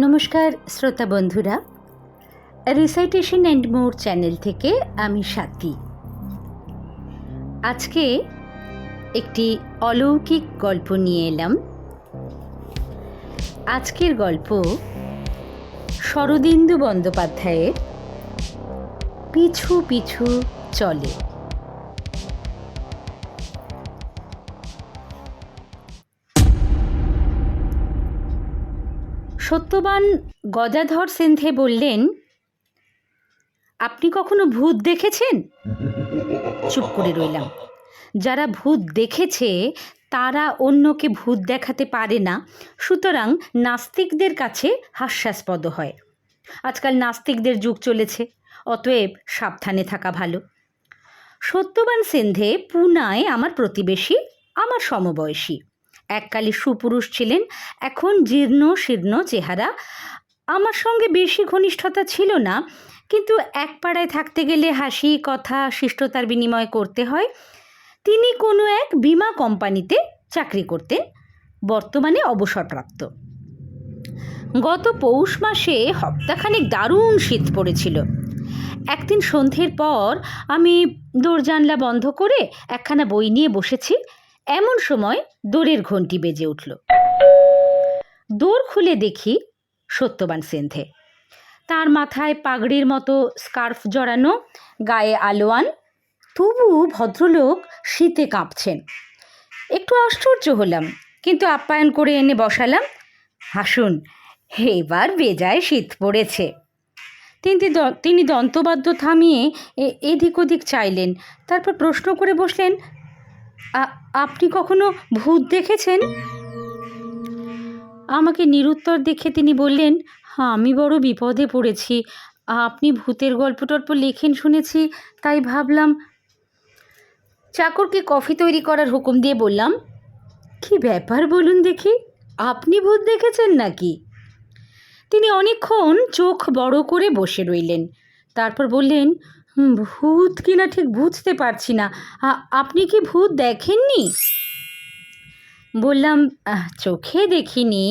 নমস্কার শ্রোতা বন্ধুরা, রিসাইটেশন অ্যান্ড মোর চ্যানেল থেকে আমি স্বাতী। আজকে একটি অলৌকিক গল্প নিয়ে এলাম। আজকের গল্প শরদিন্দু বন্দ্যোপাধ্যায়ের পিছু পিছু চলে। সত্যবান গদাধর সেনথে বললেন, আপনি কখনো ভূত দেখেছেন? চুপ করে রইলাম। যারা ভূত দেখেছে তারা অন্যকে ভূত দেখাতে পারে না, সুতরাং নাস্তিকদের কাছে হাস্যাস্পদ হয়। আজকাল নাস্তিকদের যুগ চলেছে, অতএব সাবধানে থাকা ভালো। সত্যবান সেনথে পুনায় আমার প্রতিবেশী, আমার সমবয়সী। এককালে সুপুরুষ ছিলেন, এখন জীর্ণ শীর্ণ চেহারা। আমার সঙ্গে বেশি ঘনিষ্ঠতা ছিল না, কিন্তু এক পাড়ায় থাকতে গেলে হাসি কথা শিষ্টতার বিনিময় করতে হয়। তিনি কোনো এক বীমা কোম্পানিতে চাকরি করতেন, বর্তমানে অবসরপ্রাপ্ত। গত পৌষ মাসে হপ্তাখানেক দারুণ শীত পড়েছিল। একদিন সন্ধ্যের পর আমি দরজানলা বন্ধ করে একখানা বই নিয়ে বসেছি, এমন সময় দোরের ঘণ্টি বেজে উঠল। দোর খুলে দেখি সত্যবান সেনথে। তার মাথায় পাগড়ির মতো স্কার্ফ জড়ানো, গায়ে আলোয়ান, তবু ভদ্রলোক শীতে কাঁপছেন। একটু আশ্চর্য হলাম, কিন্তু আপ্যায়ন করে এনে বসালাম। হাসুন, এবার বেজায় শীত পড়েছে। তিনি দন্তবাদ্য থামিয়ে এদিক ওদিক চাইলেন, তারপর প্রশ্ন করে বসলেন, আপনি কখনো ভূত দেখেছেন? আমাকে নিরুত্তর দেখে তিনি বললেন, আমি বড় বিপদে পড়েছি। আপনি ভূতের গল্প টল্প লেখেন শুনেছি, তাই ভাবলাম। চাকরকে কফি তৈরি করার হুকুম দিয়ে বললাম, কি ব্যাপার বলুন দেখি, আপনি ভূত দেখেছেন নাকি? তিনি অনেকক্ষণ চোখ বড় করে বসে রইলেন, তারপর বললেন, ভূত কিনা ঠিক বুঝতে পারছি না। আপনি কি ভূত দেখেননি? বললাম, চোখে দেখিনি,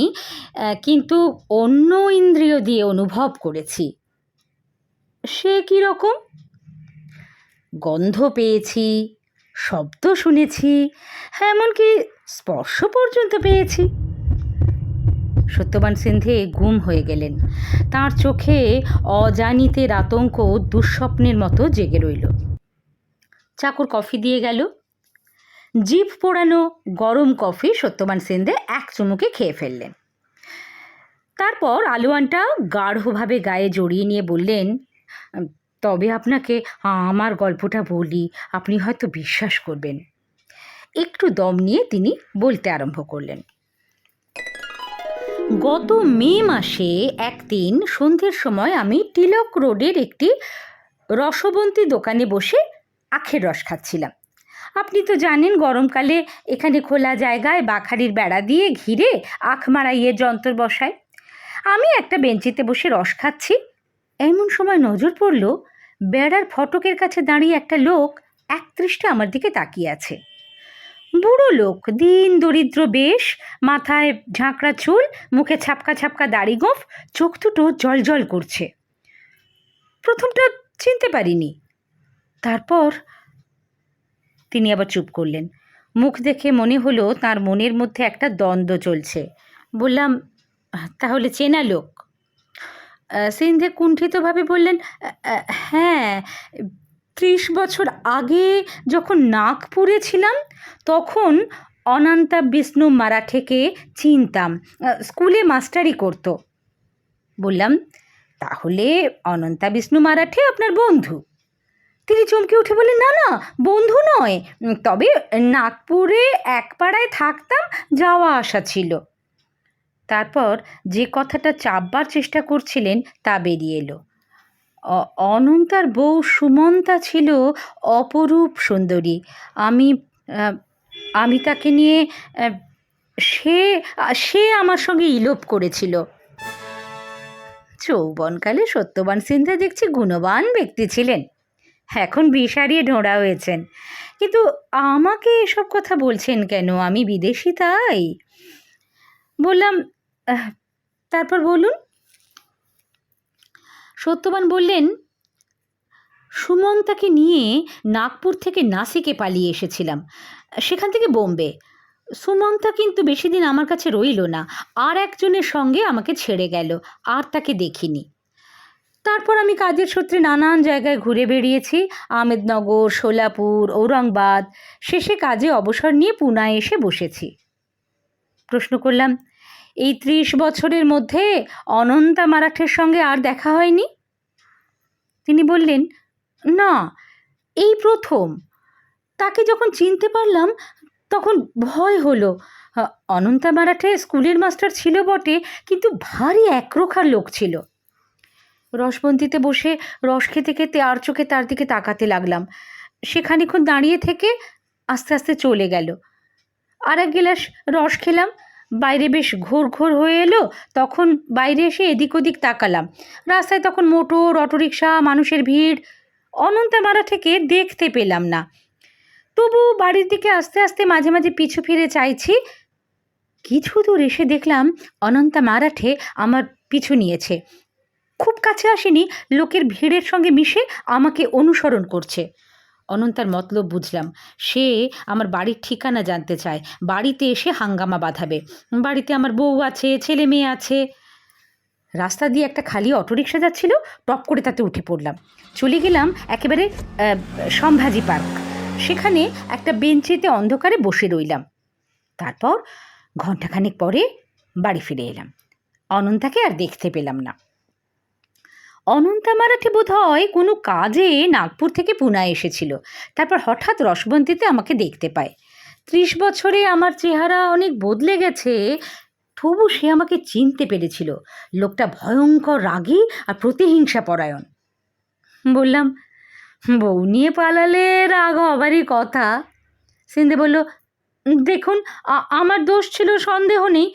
কিন্তু অন্য ইন্দ্রিয় দিয়ে অনুভব করেছি। সে কি রকম? গন্ধ পেয়েছি, শব্দ শুনেছি, এমনকি স্পর্শ পর্যন্ত পেয়েছি। সত্যবান সেনথে গুম হয়ে গেলেন। তার চোখে অজানিতের আতঙ্ক দুঃস্বপ্নের মতো জেগে রইল। চাকর কফি দিয়ে গেল। জিভ পোড়ানো গরম কফি সত্যবান সেনথে এক চুমুকে খেয়ে ফেললেন। তারপর আলোয়ানটা গাঢ়ভাবে গায়ে জড়িয়ে নিয়ে বললেন, তবে আপনাকে আমার গল্পটা বলি, আপনি হয়তো বিশ্বাস করবেন। একটু দম নিয়ে তিনি বলতে আরম্ভ করলেন। গত মে মাসে একদিন সন্ধ্যের সময় আমি তিলক রোডের একটি রসবন্তী দোকানে বসে আখের রস খাচ্ছিলাম। আপনি তো জানেন, গরমকালে এখানে খোলা জায়গায় বাখারির বেড়া দিয়ে ঘিরে আখ মারাইয়ের যন্ত্র বসায়। আমি একটা বেঞ্চিতে বসে রস খাচ্ছি, এমন সময় নজর পড়ল বেড়ার ফটকের কাছে দাঁড়িয়ে একটা লোক একদৃষ্টে আমার দিকে তাকিয়ে আছে। বুড়ো লোক, দিন দরিদ্র বেশ, মাথায় ঝাঁকড়া চুল, মুখে ছাপকা ছাপকা দাড়ি গোঁফ, চোখ দুটো জল জল করছে। প্রথমটা চিনতে পারিনি। তারপর তিনি আবার চুপ করলেন। মুখ দেখে মনে হলো তার মনের মধ্যে একটা দ্বন্দ্ব চলছে। বললাম, তাহলে চেনা লোক? সেনথে কুণ্ঠিতভাবে বললেন, হ্যাঁ, 30 বছর আগে যখন নাগপুরে ছিলাম তখন অনন্তা বিষ্ণু মারাঠেকে চিনতাম, স্কুলে মাস্টারি করতো। বললাম, তাহলে অনন্তা বিষ্ণু মারাঠে আপনার বন্ধু? তিনি চমকে উঠে বললেন, না না, বন্ধু নয়, তবে নাগপুরে এক পাড়ায় থাকতাম, যাওয়া আসা ছিল। তারপর যে কথাটা চাপবার চেষ্টা করছিলেন তা বেরিয়ে এলো। অনন্তার বউ সুমন্তা ছিল অপরূপ সুন্দরী। আমি তাকে নিয়ে, সে আমার সঙ্গে ইলোপ করেছিল। যৌবনকালে সত্যবান সেনথে দেখছি গুণবান ব্যক্তি ছিলেন, এখন বিষ হারিয়ে ঢোঁড়া হয়েছেন। কিন্তু আমাকে এসব কথা বলছেন কেন? আমি বিদেশি তাই। বললাম, তারপর বলুন। সত্যবান বললেন, সুমন্তাকে নিয়ে নাগপুর থেকে নাসিকে পালিয়ে এসেছিলাম, সেখান থেকে বোম্বে। সুমন্তা কিন্তু বেশি দিন আমার কাছে রইল না, আর একজনের সঙ্গে আমাকে ছেড়ে গেল, আর তাকে দেখিনি। তারপর আমি কাজের সূত্রে নানান জায়গায় ঘুরে বেরিয়েছি, আহমেদনগর, সোলাপুর, ঔরঙ্গাবাদ। শেষে কাজে অবসর নিয়ে পুনায় এসে বসেছি। প্রশ্ন করলাম, এই 30 বছরের মধ্যে অনন্তা মারাঠের সঙ্গে আর দেখা হয়নি? তিনি বললেন, না, এই প্রথম। তাকে যখন চিনতে পারলাম তখন ভয় হলো। অনন্তা মারাঠে স্কুলের মাস্টার ছিল বটে, কিন্তু ভারী একরোখার লোক ছিল। রসবন্তিতে বসে রস খেতে খেতে আর চোখে তার দিকে তাকাতে লাগলাম। সে খানিকক্ষণ দাঁড়িয়ে থেকে আস্তে আস্তে চলে গেল। আর এক গ্লাস রস খেলাম। বাইরে বেশ ঘোর ঘোর হয়ে এলো। তখন বাইরে এসে এদিক ওদিক তাকালাম। রাস্তায় তখন মোটর, অটোরিকশা, মানুষের ভিড়। অনন্তা মারাঠেকে দেখতে পেলাম না। তবু বাড়ির দিকে আস্তে আস্তে মাঝে মাঝে পিছু ফিরে চাইছি। কিছু দূর এসে দেখলাম অনন্তা মারাঠে আমার পিছু নিয়েছে। খুব কাছে আসেনি, লোকের ভিড়ের সঙ্গে মিশে আমাকে অনুসরণ করছে। অনন্তার মতলব বুঝলাম। সে আমার বাড়ির ঠিকানা জানতে চায়, বাড়িতে এসে হাঙ্গামা বাঁধাবে। বাড়িতে আমার বউ আছে, ছেলে মেয়ে আছে। রাস্তা দিয়ে একটা খালি অটোরিকশা যাচ্ছিল, টপ করে তাতে উঠে পড়লাম। চলে গেলাম একেবারে সম্ভাজি পার্ক। সেখানে একটা বেঞ্চিতে অন্ধকারে বসে রইলাম। তারপর ঘণ্টাখানেক পরে বাড়ি ফিরে এলাম। অনন্তাকে আর দেখতে পেলাম না। অনন্তা মারাঠে বোধ হয় কোনো কাজে নাগপুর থেকে পুনায় এসেছিল। তারপর হঠাৎ রসবন্তিতে আমাকে দেখতে পায়। 30 বছরে আমার চেহারা অনেক বদলে গেছে, তবু সে আমাকে চিনতে পেরেছিল। লোকটা ভয়ঙ্কর রাগী আর প্রতিহিংসা পরায়ণ। বললাম, বউ নিয়ে পালালে রাগ হবারই কথা। সিন্ধে বলল, দেখুন, আমার দোষ ছিল সন্দেহ নেই,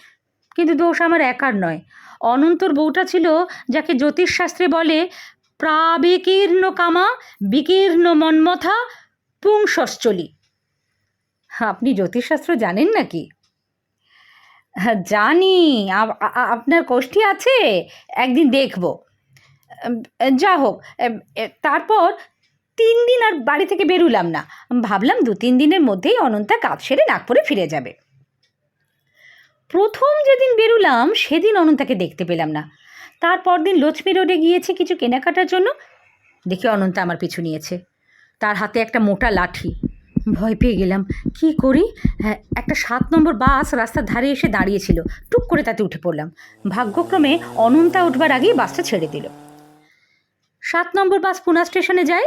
কিন্তু দোষ আমার একার নয়। অনন্তর বউটা ছিল যাকে জ্যোতিষশাস্ত্রে বলে প্রাবিকীর্ণ কামা বিকীর্ণ মন্মথা পুংসশ্চলি। আপনি জ্যোতিষশাস্ত্র জানেন নাকি? জানি, আপনার কোষ্ঠী আছে, একদিন দেখব। যা হোক, তারপর 3 দিন আর বাড়ি থেকে বেরুলাম না। ভাবলাম 2-3 দিনের মধ্যেই অনন্তা কাজ সেরে নাগপুরে ফিরে যাবে। প্রথম যেদিন বেরুলাম সেদিন অনন্তাকে দেখতে পেলাম না। তারপর দিন লক্ষ্মী রোডে গিয়েছি কিছু কেনাকাটার জন্য। দেখি অনন্তা আমার পিছু নিয়েছে, তার হাতে একটা মোটা লাঠি। ভয় পেয়ে গেলাম। কি করি? একটা 7 নম্বর বাস রাস্তার ধারে এসে দাঁড়িয়েছিল। টুক করে তাতে উঠে পড়লাম। ভাগ্যক্রমে অনন্তা উঠবার আগেই বাসটা ছেড়ে দিল। 7 নম্বর বাস পুনা স্টেশনে যায়।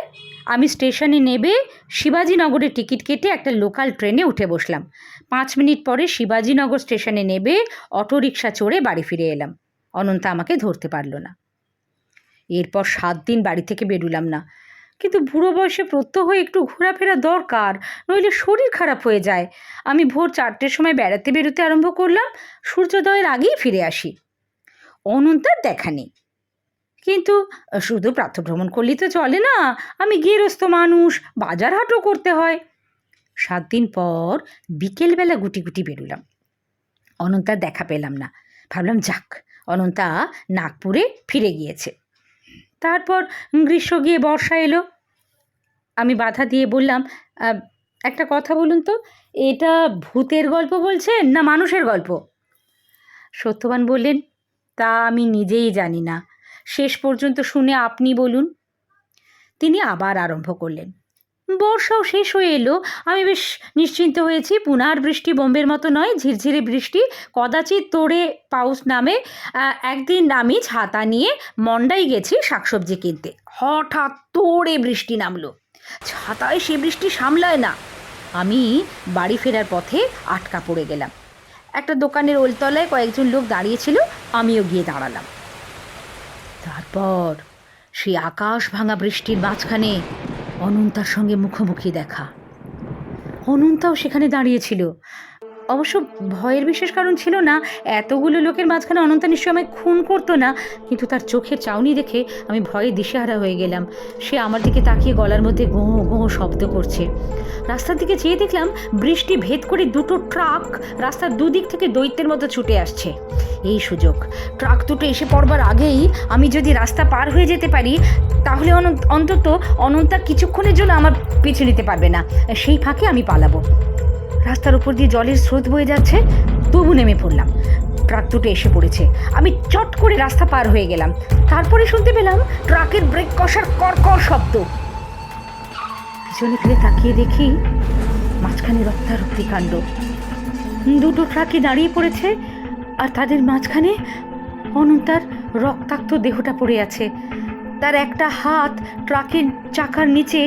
আমি স্টেশনে নেবে শিবাজীনগরের টিকিট কেটে একটা লোকাল ট্রেনে উঠে বসলাম। 5 মিনিট পরে শিবাজীনগর স্টেশনে নেবে অটোরিকশা চড়ে বাড়ি ফিরে এলাম। অনন্তা আমাকে ধরতে পারল না। এরপর 7 দিন বাড়ি থেকে বেরুলাম না। কিন্তু বুড়ো বয়সে প্রত্যহ একটু ঘোরাফেরা দরকার, নইলে শরীর খারাপ হয়ে যায়। আমি ভোর 4টের সময় বেড়াতে বেরোতে আরম্ভ করলাম। সূর্যোদয়ের আগেই ফিরে আসি। অনন্তার দেখা নেই। কিন্তু শুধু প্রাতঃভ্রমণ করলেই তো চলে না, আমি গেরস্থ মানুষ, বাজার হাটও করতে হয়। 7 দিন পর বিকেলবেলা গুটি গুটি বেরোলাম। অনন্তার দেখা পেলাম না। ভাবলাম, যাক, অনন্তা নাগপুরে ফিরে গিয়েছে। তারপর গ্রীষ্ম গিয়ে বর্ষা এলো। আমি বাধা দিয়ে বললাম, একটা কথা বলুন তো, এটা ভূতের গল্প বলছেন না মানুষের গল্প? সত্যবান বললেন, তা আমি নিজেই জানি না, শেষ পর্যন্ত শুনে আপনি বলুন। তিনি আবার আরম্ভ করলেন। বর্ষাও শেষ হয়ে এলো। আমি বেশ নিশ্চিন্ত হয়েছি। পুনার বৃষ্টি বোম্বের মতো নয়, ঝিরঝিরে বৃষ্টি। কদাচিৎ তোড়ে পাউস নামে। একদিন আমি ছাতা নিয়ে মন্ডাই গেছি শাকসবজি কিনতে। হঠাৎ তোড়ে বৃষ্টি নামলো। ছাতায় সে বৃষ্টি সামলায় না। আমি বাড়ি ফেরার পথে আটকা পড়ে গেলাম। একটা দোকানের ওলতলায় কয়েকজন লোক দাঁড়িয়েছিল, আমিও গিয়ে দাঁড়ালাম। তারপর সেই আকাশ ভাঙা বৃষ্টির মাঝখানে অনন্তার সঙ্গে মুখোমুখি দেখা। অনন্তাও সেখানে দাঁড়িয়েছিল। অবশ্য ভয়ের বিশেষ কারণ ছিল না। এতগুলো লোকের মাঝখানে অনন্তা নিশ্চয়ই আমায় খুন করতো না, কিন্তু তার চোখের চাউনি দেখে আমি ভয়ে দিশেহারা হয়ে গেলাম। সে আমার দিকে তাকিয়ে গলার মধ্যে গোঁ গোঁ শব্দ করছে। রাস্তার দিকে চেয়ে দেখলাম বৃষ্টি ভেদ করে দুটো ট্রাক রাস্তার দুদিক থেকে দৈত্যের মতো ছুটে আসছে। এই সুযোগ, ট্রাক দুটো এসে পড়বার আগেই আমি যদি রাস্তা পার হয়ে যেতে পারি, তাহলে অন্তত অনন্তা কিছুক্ষণের জন্য আমার পিছু নিতে পারবে না। সেই ফাঁকে আমি পালাবো। রাস্তার উপর দিয়ে জলের স্রোত বয়ে যাচ্ছে, তবু নেমে পড়লাম। ট্রাক দুটো এসে পড়েছে। আমি চট করে রাস্তা পার হয়ে গেলাম। তারপরে শুনতে পেলাম ট্রাকের ব্রেক কষার কড়কড় শব্দ। পিছনে ফিরে তাকিয়ে দেখি মাঝখানে রক্তারক্তি কাণ্ড। দুটো ট্রাকই দাঁড়িয়ে পড়েছে, আর তাদের মাঝখানে অনন্তার রক্তাক্ত দেহটা পড়ে আছে। তার একটা হাত ট্রাকের চাকার নিচে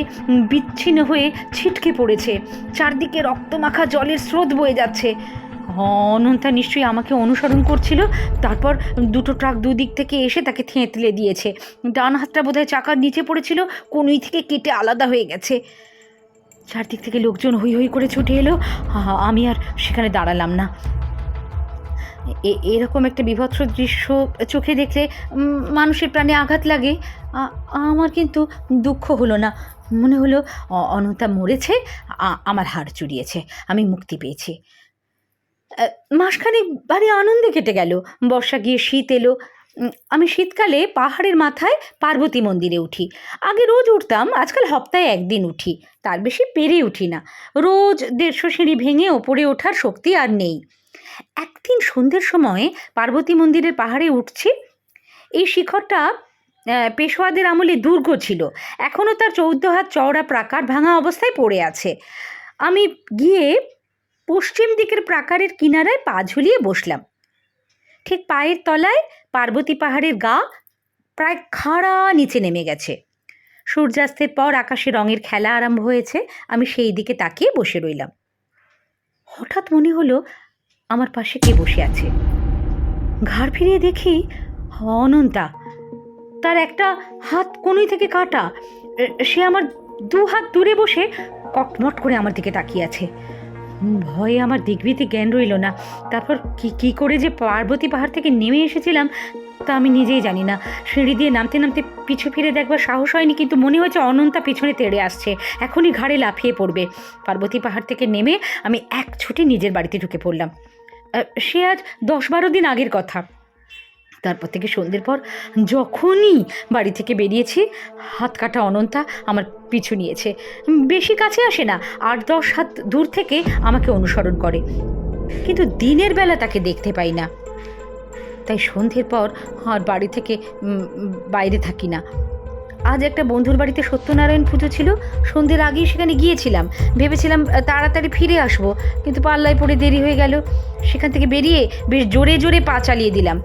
বিচ্ছিন্ন হয়ে ছিটকে পড়েছে। চারদিকে রক্তমাখা জলের স্রোত বয়ে যাচ্ছে। অনন্তা নিশ্চয়ই আমাকে অনুসরণ করছিল। তারপর দুটো ট্রাক দুদিক থেকে এসে তাকে থেঁতলে দিয়েছে। ডান হাতটা বোধহয় চাকার নিচে পড়েছিল, কনুই থেকে কেটে আলাদা হয়ে গেছে। চারদিক থেকে লোকজন হৈ হৈ করে ছুটে এলো। আমি আর সেখানে দাঁড়ালাম না। এরকম একটা বীভৎস দৃশ্য চোখে দেখলে মানুষের প্রাণে আঘাত লাগে। আমার কিন্তু দুঃখ হলো না। মনে হলো অনন্তা মরেছে, আমার হাড় চুরিয়েছে, আমি মুক্তি পেয়েছি। মাসখানেক ভারী আনন্দে কেটে গেল। বর্ষা গিয়ে শীত এলো। আমি শীতকালে পাহাড়ের মাথায় পার্বতী মন্দিরে উঠি। আগে রোজ উঠতাম, আজকাল সপ্তাহে একদিন উঠি, তার বেশি পেরে উঠি না। রোজ 150 সিঁড়ি ভেঙে ওপরে ওঠার শক্তি আর নেই। একদিন সন্ধ্যের সময় পার্বতী মন্দিরের পাহাড়ে উঠছি। এই শিখরটা পেশোয়াদের আমলে দুর্গ ছিল। এখনও তার 14 হাত চওড়া প্রাকার ভাঙা অবস্থায় পড়ে আছে। আমি গিয়ে পশ্চিম দিকের প্রাকারের কিনারায় পা ঝুলিয়ে বসলাম। ঠিক পায়ের তলায় পার্বতী পাহাড়ের গা প্রায় খাড়া নিচে নেমে গেছে। সূর্যাস্তের পর আকাশে রঙের খেলা আরম্ভ হয়েছে। আমি সেই দিকে তাকিয়ে বসে রইলাম। হঠাৎ মনে হলো আমার পাশে কে বসে আছে। ঘাড় ফিরিয়ে দেখি অনন্তা। তার একটা হাত কনুই থেকে কাটা। সে আমার 2 হাত দূরে বসে কটমট করে আমার দিকে তাকিয়ে আছে। ভয়ে আমার দিগ্বিতে জ্ঞান রইল না। তারপর কি করে যে পার্বতী পাহাড় থেকে নেমে এসেছিলাম তা আমি নিজেই জানি না। সিঁড়ি দিয়ে নামতে নামতে পিছু ফিরে দেখবার সাহস হয়নি, কিন্তু মনে হয়েছে অনন্তা পিছনে তেড়ে আসছে, এখনই ঘাড়ে লাফিয়ে পড়বে। পার্বতী পাহাড় থেকে নেমে আমি এক ছুটে নিজের বাড়িতে ঢুকে পড়লাম। সে আজ 10-12 দিন আগের কথা। তারপর থেকে সন্ধ্যের পর যখনই বাড়ি থেকে বেরিয়েছি, হাত কাটা অনন্তা আমার পিছু নিয়েছে। বেশি কাছে আসে না, 8-10 হাত দূর থেকে আমাকে অনুসরণ করে, কিন্তু দিনের বেলা তাকে দেখতে পাই না। তাই সন্ধ্যের পর আর বাড়ি থেকে বাইরে থাকি না। আজ একটা বন্ধুর বাড়িতে সত্যনারায়ণ পুজো ছিল। সন্ধ্যের আগেই সেখানে গিয়েছিলাম। ভেবেছিলাম তাড়াতাড়ি ফিরে আসবো, কিন্তু পাল্লায় পড়ে দেরি হয়ে গেল। সেখান থেকে বেরিয়ে বেশ জোরে জোরে পা চালিয়ে দিলাম।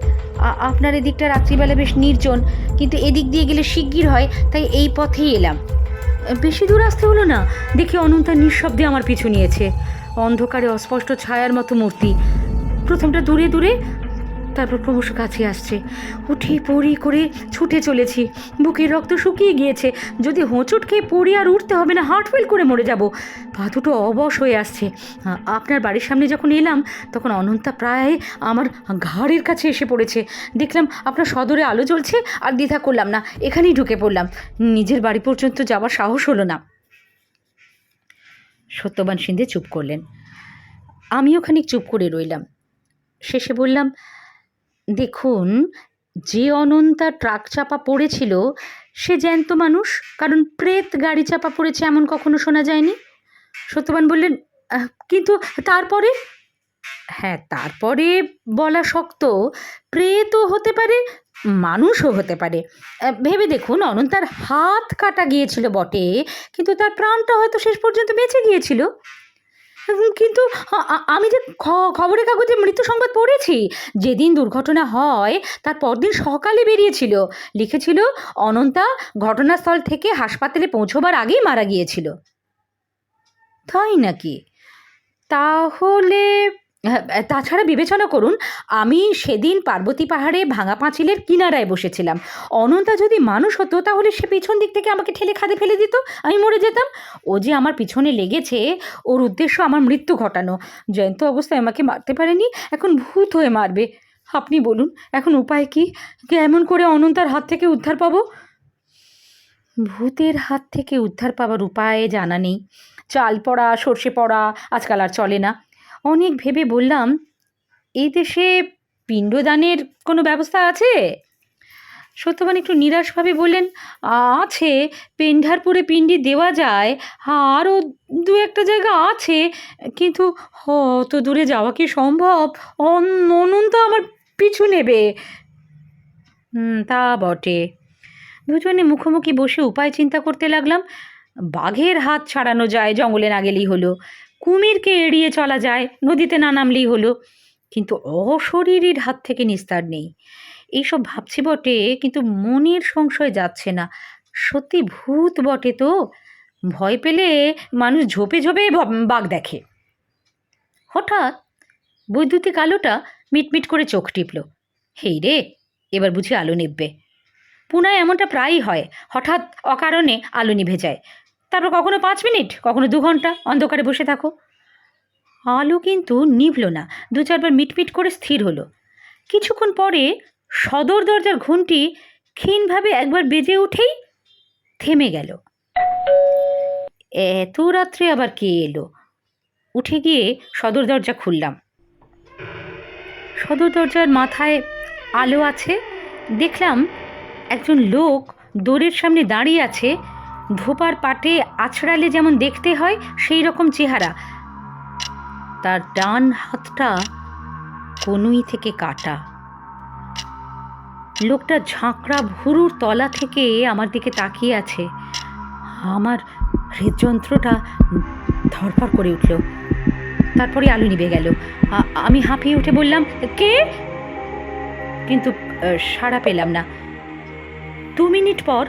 আপনার এদিকটা রাত্রিবেলা বেশ নির্জন, কিন্তু এদিক দিয়ে গেলে শিগগির হয়, তাই এই পথেই এলাম। বেশি দূর আসতে হলো না, দেখি অনন্তা নিঃশব্দে আমার পিছু নিয়েছে। অন্ধকারে অস্পষ্ট ছায়ার মতো মূর্তি। প্রথমটা দূরে দূরে, তারপর ক্রমশ কাছে আসছে। উঠি পড়ি করে ছুটে চলেছি। বুকের রক্ত শুকিয়ে গিয়েছে। যদি হোঁচট খেয়ে পড়ি আর উঠতে হবে না, হার্ট ফেল করে মরে যাব। পা দুটো অবশ হয়ে আসছে। আপনার বাড়ির সামনে যখন এলাম তখন অনন্তা প্রায় আমার ঘাড়ের কাছে এসে পড়েছে। দেখলাম আপনার সদরে আলো জ্বলছে, আর দ্বিধা করলাম না, এখানেই ঢুকে পড়লাম। নিজের বাড়ি পর্যন্ত যাওয়ার সাহস হলো না। সত্যবান সিন্ধে চুপ করলেন। আমিও খানিক চুপ করে রইলাম। শেষে বললাম, দেখুন, যে অনন্তা ট্রাক চাপা পড়েছিল সে জ্যান্ত মানুষ, কারণ প্রেত গাড়ি চাপা পড়েছে এমন কখনো শোনা যায়নি। সত্যবান বললেন, কিন্তু তারপরে? হ্যাঁ, তারপরে বলা শক্ত। প্রেতও হতে পারে, মানুষও হতে পারে। ভেবে দেখুন, অনন্তার হাত কাটা গিয়েছিল বটে, কিন্তু তার প্রাণটা হয়তো শেষ পর্যন্ত বেঁচে গিয়েছিল। কিন্তু আমি যে খবরের কাগজে মৃত্যু সংবাদ পড়েছি, যেদিন দুর্ঘটনা হয় তার পরদিন সকালে বেরিয়েছিল, লিখেছিল অনন্তা ঘটনাস্থল থেকে হাসপাতালে পৌঁছবার আগেই মারা গিয়েছিল। তাই নাকি? তাহলে তাছাড়া বিবেচনা করুন, আমি সেদিন পার্বতী পাহাড়ে ভাঙা পাঁচিলের কিনারায় বসেছিলাম। অনন্তা যদি মানুষ হতো তাহলে সে পিছন দিক থেকে আমাকে ঠেলে খাদে ফেলে দিত, আমি মরে যেতাম। ও যে আমার পিছনে লেগেছে, ওর উদ্দেশ্য আমার মৃত্যু ঘটানো। জ্যান্ত অবস্থায় আমাকে মারতে পারেনি, এখন ভূত হয়ে মারবে। আপনি বলুন, এখন উপায় কি? কেমন করে অনন্তার হাত থেকে উদ্ধার পাবো? ভূতের হাত থেকে উদ্ধার পাওয়ার উপায় জানা নেই। চাল পড়া, সর্ষে পড়া আজকাল আর চলে না। অনেক ভেবে বললাম, এই দেশে পিণ্ডদানের কোনো ব্যবস্থা আছে? সত্যবান একটু নিরাশভাবে বললেন, আছে, পেন্ঢারপুরে পিণ্ডি দেওয়া যায়, আরও দু একটা জায়গা আছে, কিন্তু অত দূরে যাওয়া কি সম্ভব? অনন্ত আমার পিছু নেবে। তা বটে। দুজনে মুখোমুখি বসে উপায় চিন্তা করতে লাগলাম। বাঘের হাত ছাড়ানো যায়, জঙ্গলে না গেলেই হলো। কুমিরকে এড়িয়ে চলা যায়, নদীতে না নামলেই হলো। কিন্তু অশরীরীর হাত থেকে নিস্তার নেই। এইসব ভাবছি বটে, কিন্তু মনের সংশয় যাচ্ছে না। সত্যি ভূত বটে তো। ভয় পেলে মানুষ ঝোপে ঝোপে বাঘ দেখে। হঠাৎ বৈদ্যুতিক আলোটা মিটমিট করে চোখ টিপল। হেই রে, এবার বুঝি আলো নিভবে। পুনায় এমনটা প্রায়ই হয়, হঠাৎ অকারণে আলো নিভে যায়। তারপর কখনো 5 মিনিট, কখনো 2 ঘন্টা অন্ধকারে বসে থাকো। আলো কিন্তু নিভল না, 2-4 বার মিটমিট করে স্থির হলো। কিছুক্ষণ পরে সদর দরজার ঘুমটি ক্ষীণভাবে একবার বেজে উঠেই থেমে গেল। এত রাত্রে আবার কে এলো? উঠে গিয়ে সদর দরজা খুললাম। সদর দরজার মাথায় আলো আছে। দেখলাম একজন লোক দোরের সামনে দাঁড়িয়ে আছে। ধোপার পাটে আছড়ালে যেমন দেখতে হয় সেই রকম চেহারা। তার ডান হাতটা কনুই থেকে কাটা। লোকটা ঝাঁকড়া ভুরুর তলা থেকে আমার দিকে তাকিয়ে আছে। আমার হৃদযন্ত্রটা ধরফর করে উঠল। তারপরে আলো নিভে গেল। আমি হাঁপিয়ে উঠে বললাম, কে? কিন্তু সাড়া পেলাম না। 2 মিনিট পর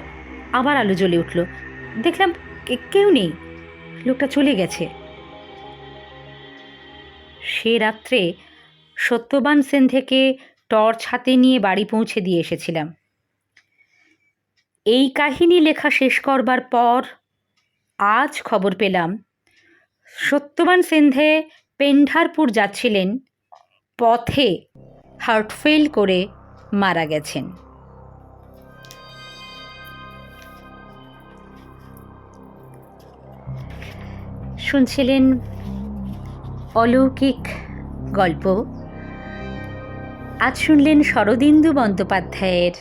আবার আলো জ্বলে উঠল। দেখলাম কেউ নেই, লোকটা চলে গেছে। সে রাত্রে সত্যবান সেন থেকে টর্চ হাতে নিয়ে বাড়ি পৌঁছে দিয়ে এসেছিলাম। এই কাহিনী লেখা শেষ করবার পর আজ খবর পেলাম সত্যবান সেন্ধে পেন্ঢারপুর যাচ্ছিলেন, পথে হার্ট ফেল করে মারা গেছেন। শুনছিলেন অলৌকিক গল্প। আজ শুনলেন শরদিন্দু বন্দ্যোপাধ্যায়ের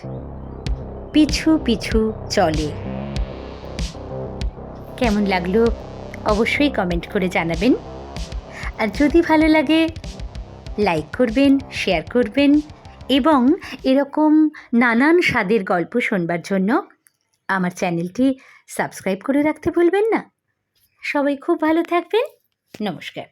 পিছু পিছু চলে। কেমন লাগলো অবশ্যই কমেন্ট করে জানাবেন। আর যদি ভালো লাগে লাইক করবেন, শেয়ার করবেন এবং এরকম নানান স্বাদের গল্প শোনবার জন্য আমার চ্যানেলটি সাবস্ক্রাইব করে রাখতে ভুলবেন না। সবাই খুব ভালো থাকবেন। নমস্কার।